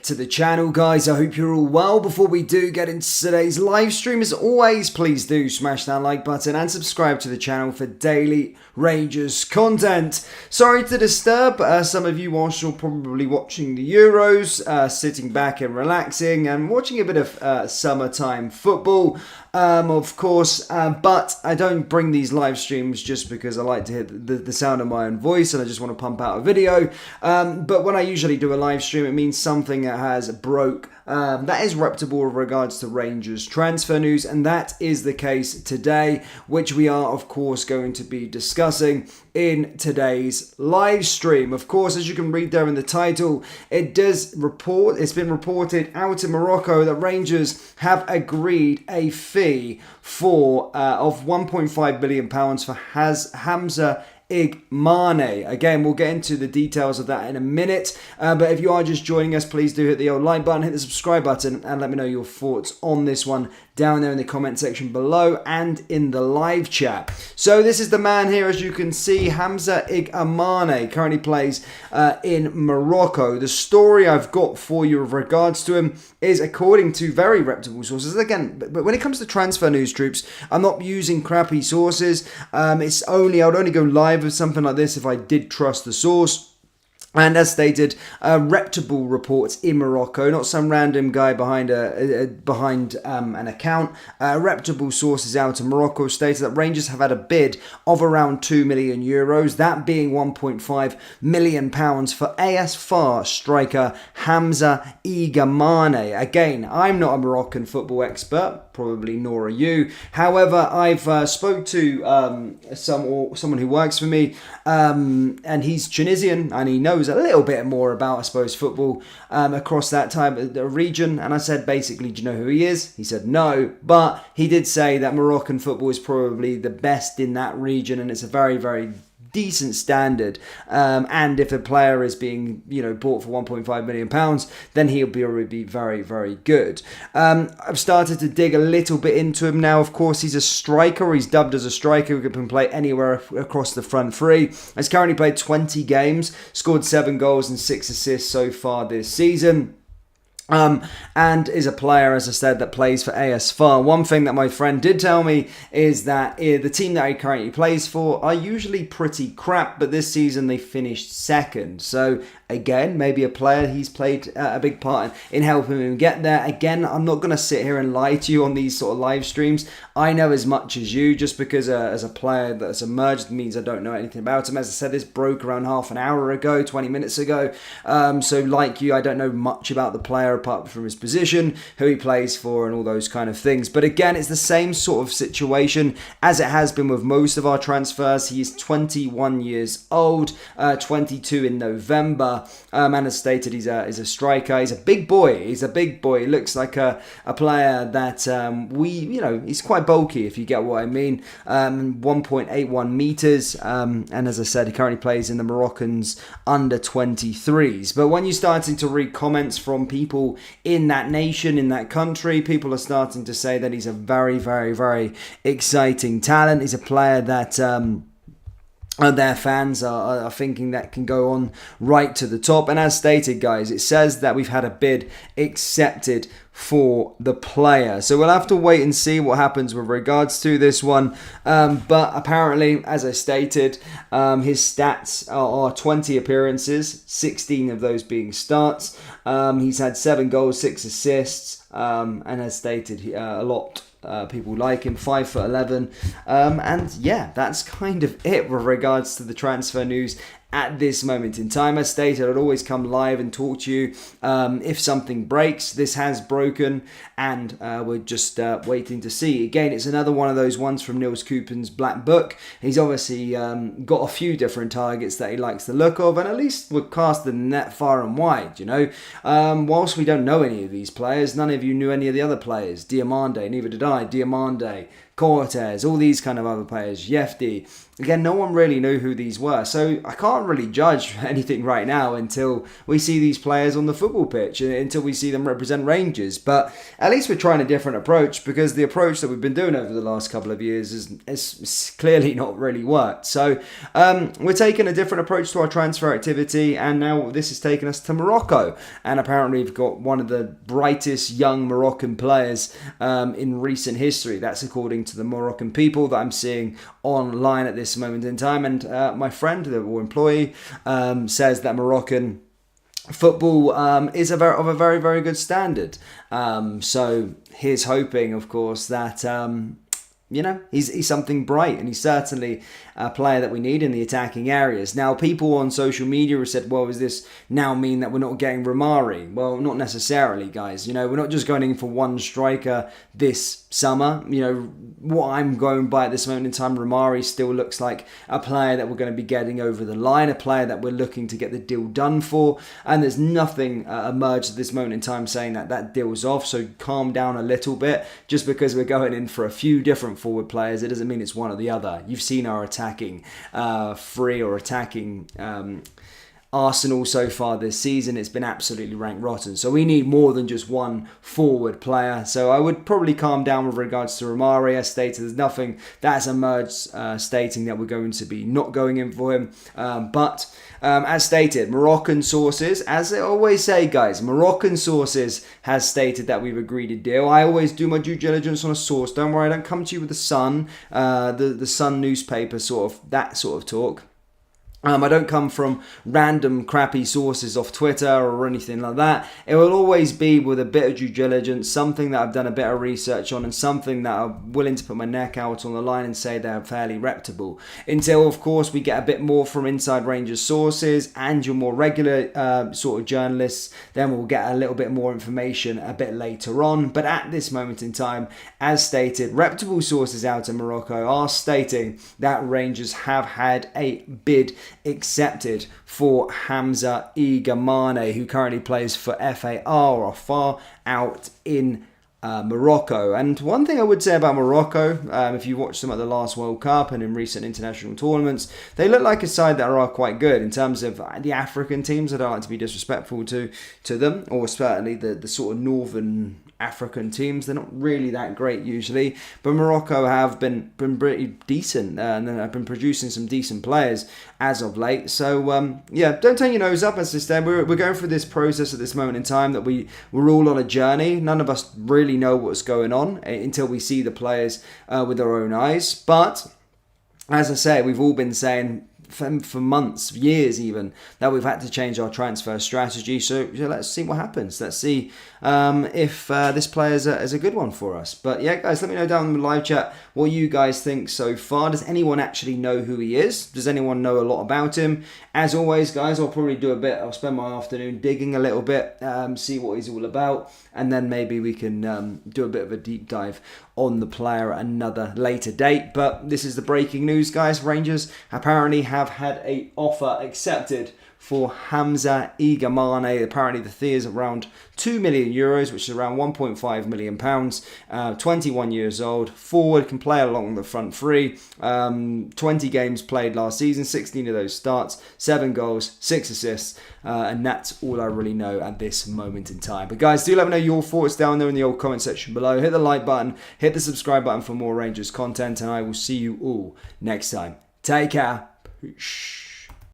back to the channel, guys. I hope you're all well. Before we do get into today's live stream, as always, please do smash that like button and subscribe to the channel for daily Rangers content. Sorry to disturb some of you whilst you're probably watching the Euros, sitting back and relaxing and watching a bit of summertime football. Of course, but I don't bring these live streams just because I like to hear the sound of my own voice and I just want to pump out a video. But when I usually do a live stream, it means something that has broke. That is reputable with regards to Rangers transfer news, and that is the case today, which we are, of course, going to be discussing in today's live stream. Of course, as you can read there in the title, it's been reported out in Morocco that Rangers have agreed a fee of £1.5 million for Hamza Igamane. Again, we'll get into the details of that in a minute, but if you are just joining us, please do hit the old like button, hit the subscribe button, and let me know your thoughts on this one down there in the comment section below and in the live chat. So this is the man here, as you can see, Hamza Igamane, currently plays in Morocco. The story I've got for you with regards to him is according to very reputable sources. Again, but when it comes to transfer news, troops, I'm not using crappy sources. I would only go live with something like this if I did trust the source. And as stated, reputable reports in Morocco, not some random guy behind an account. Reputable sources out in Morocco stated that Rangers have had a bid of around €2 million, that being £1.5 million for AS FAR striker Hamza Igamane. Again, I'm not a Moroccan football expert, probably nor are you. However, I've spoke to someone who works for me, and he's Tunisian, and he knows a little bit more about, I suppose, football across that type of region. And I said, basically, do you know who he is? He said no, but he did say that Moroccan football is probably the best in that region, and it's a very, very decent standard, and if a player is being bought for £1.5 million, then he'll be very, very good. I've started to dig a little bit into him now. Of course, he's a striker. He's dubbed as a striker who can play anywhere across the front three. He's currently played 20 games, scored 7 goals and 6 assists so far this season. And is a player, as I said, that plays for AS FAR. One thing that my friend did tell me is that the team that he currently plays for are usually pretty crap, but this season they finished second. So again, maybe a player he's played a big part in helping him get there. Again, I'm not going to sit here and lie to you on these sort of live streams. I know as much as you. Just because as a player that's emerged means I don't know anything about him. As I said, this broke around half an hour ago, 20 minutes ago. So like you, I don't know much about the player apart from his position, who he plays for, and all those kind of things. But again, it's the same sort of situation as it has been with most of our transfers. He is 21 years old, 22 in November. And as stated, he's a striker. He's a big boy. He's a big boy. He looks like a player that he's quite bulky, if you get what I mean. 1.81 meters. And as I said, he currently plays in the Moroccans under 23s. But when you're starting to read comments from people in that nation, in that country, people are starting to say that he's a very, very, very exciting talent. He's a player that their fans are thinking that can go on right to the top. And as stated, guys, it says that we've had a bid accepted for the player. So we'll have to wait and see what happens with regards to this one. But apparently, as I stated, his stats are 20 appearances, 16 of those being starts. He's had 7 goals, 6 assists, and as stated, a lot. People like him, 5'11", and yeah, that's kind of it with regards to the transfer news at this moment in time. As stated, I'd always come live and talk to you if something breaks. This has broken, and we're just waiting to see. Again, it's another one of those ones from Niels Koopman's Black Book. He's obviously got a few different targets that he likes the look of, and at least we're casting the net far and wide, whilst we don't know any of these players, none of you knew any of the other players. Diomande, neither did I. Diomande, Cortez, all these kind of other players, Yefti. Again, no one really knew who these were, so I can't really judge anything right now until we see these players on the football pitch, until we see them represent Rangers. But at least we're trying a different approach, because the approach that we've been doing over the last couple of years is clearly not really worked. So we're taking a different approach to our transfer activity, and now this has taken us to Morocco. And apparently we've got one of the brightest young Moroccan players in recent history. That's according to the Moroccan people that I'm seeing online at this moment in time. And my friend or employee says that Moroccan football is of a very, very good standard. So he's hoping, of course, that he's something bright, and he's certainly a player that we need in the attacking areas. Now, people on social media have said, well, does this now mean that we're not getting Romari? Well, not necessarily, guys. We're not just going in for one striker this summer. What I'm going by at this moment in time, Romari still looks like a player that we're going to be getting over the line, a player that we're looking to get the deal done for, and there's nothing emerged at this moment in time saying that deal's off, so calm down a little bit. Just because we're going in for a few different forward players, it doesn't mean it's one or the other. You've seen our attacking Arsenal so far this season. It's been absolutely rank rotten. So we need more than just one forward player. So I would probably calm down with regards to Romari. As stated, there's nothing that has emerged stating that we're going to be not going in for him. But as stated, Moroccan sources, as I always say, guys, Moroccan sources has stated that we've agreed a deal. I always do my due diligence on a source. Don't worry, I don't come to you with the Sun, the Sun newspaper that sort of talk. I don't come from random crappy sources off Twitter or anything like that. It will always be with a bit of due diligence, something that I've done a bit of research on, and something that I'm willing to put my neck out on the line and say they're fairly reputable. Until, of course, we get a bit more from Inside Rangers sources and your more regular sort of journalists, then we'll get a little bit more information a bit later on. But at this moment in time, as stated, reputable sources out in Morocco are stating that Rangers have had a bid accepted for Hamza Igamane, who currently plays for FAR, or far out in Morocco. And one thing I would say about Morocco, if you watched them at the last World Cup and in recent international tournaments, they look like a side that are quite good in terms of the African teams. I don't like to be disrespectful to them, or certainly the sort of northern African teams. They're not really that great usually, but Morocco have been pretty decent and have been producing some decent players as of late. So don't turn your nose up. As I said, we're going through this process at this moment in time that we're all on a journey. None of us really know what's going on until we see the players with our own eyes. But as I say, we've all been saying for months, years even, that we've had to change our transfer strategy. So let's see what happens. Let's see if this player is a good one for us. But yeah, guys, let me know down in the live chat what you guys think so far. Does anyone actually know who he is? Does anyone know a lot about him? As always, guys, I'll spend my afternoon digging a little bit, see what he's all about, and then maybe we can do a bit of a deep dive on the player at another later date. But this is the breaking news, guys. Rangers apparently have had an offer accepted for Hamza Igamane. Apparently the fee is around €2 million, which is around £1.5 million. 21 years old, forward, can play along the front three. 20 games played last season, 16 of those starts, 7 goals, 6 assists, and that's all I really know at this moment in time. But guys, do let me know your thoughts down there in the old comment section below. Hit the like button, hit the subscribe button for more Rangers content, and I will see you all next time. Take care. Peace.